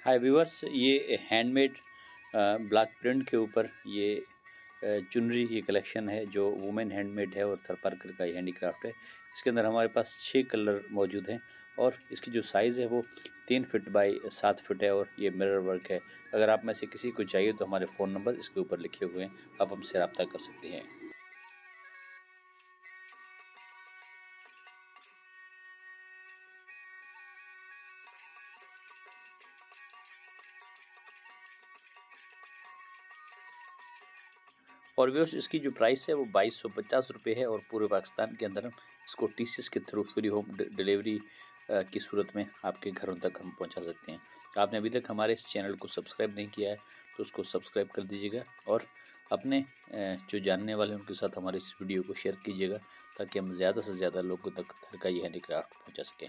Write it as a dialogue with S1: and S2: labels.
S1: हाय viewers, ये handmade block print के ऊपर ये चुनरी की कलेक्शन है जो वुमेन हैंडमेड है और थरपारकर का हैंडीक्राफ्ट है। इसके अंदर हमारे पास 6 कलर मौजूद हैं और इसकी जो साइज़ है वो 3 फीट बाई 7 फीट है और ये मिरर वर्क है। अगर आप में से किसी को चाहिए तो हमारे फ़ोन नंबर इसके ऊपर लिखे हुए हैं, आप हमसे रब्ता कर सकते हैं। और व्यूअर्स, इसकी जो प्राइस है वो 2250 रुपये है और पूरे पाकिस्तान के अंदर हम इसको टीसीएस के थ्रू फ्री होम डिलीवरी की सूरत में आपके घरों तक हम पहुंचा सकते हैं। आपने अभी तक हमारे इस चैनल को सब्सक्राइब नहीं किया है तो उसको सब्सक्राइब कर दीजिएगा और अपने जो जानने वाले हैं उनके साथ हमारे इस वीडियो को शेयर कीजिएगा ताकि हम ज़्यादा से ज़्यादा लोगों तक घर का ये हैंडीक्राफ्ट पहुँचा सकें।